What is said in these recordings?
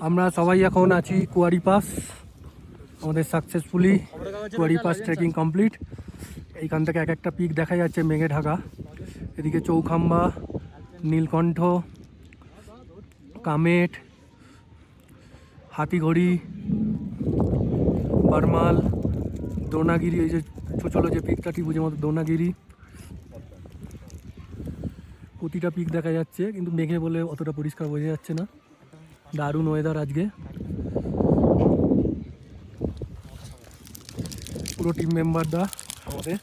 আমরা সবাই এখন আছি কুয়ারি পাস। আমাদের successfully Kuari pass trekking complete. এইখান থেকে এক একটা পিক দেখা যাচ্ছে মেঘে ঢাকা। এদিকে চৌখাম্বা, নীলকণ্ঠ, কামেট, হাতিঘড়ি, বারমাল, দ্রোণাগিরি, এই যে ছোটো যে পিকটা ত্রিভুজের মতো দ্রোণাগিরি, প্রতিটা পিক দেখা যাচ্ছে, কিন্তু মেঘে বলে অতটা পরিষ্কার বোঝা যাচ্ছে না। দারুণ ওয়েদার আজকে। পুরো টিম মেম্বাররা আমাদের,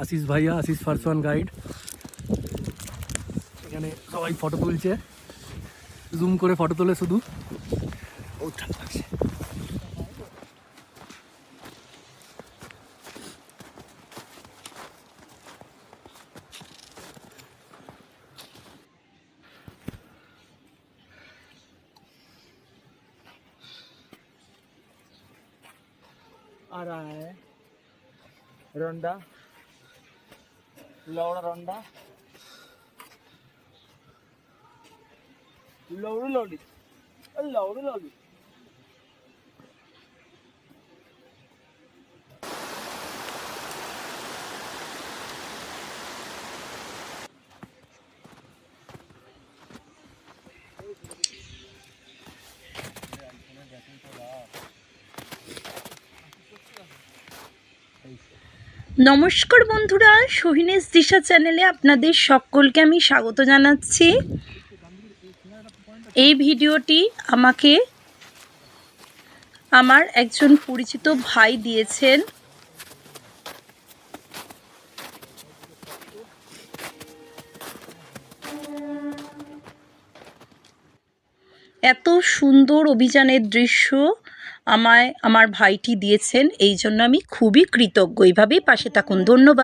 আশিস ভাইয়া, আশিস ফার্স্ট ওয়ান গাইড। এখানে সবাই ফটো তুলছে, জুম করে ফটো তোলে শুধু। বহুত ঠান্ডা লাগছে। आ रहा है रोंडा, लौड़ा रोंडा, लौड़ी लौड़ी, लौड़ी लौड़ी। নমস্কার বন্ধুরা, সোহিনেস দিশা চ্যানেলে আপনাদের সকলকে আমি স্বাগত জানাচ্ছি। এই ভিডিওটি আমাকে আমার একজন পরিচিত ভাই দিয়েছেন। এত সুন্দর অভিযানের দৃশ্য আমায় আমার ভাইটি দিয়েছেন, এই জন্য আমি খুবই কৃতজ্ঞ। এইভাবেই পাশে থাকুন, ধন্যবাদ।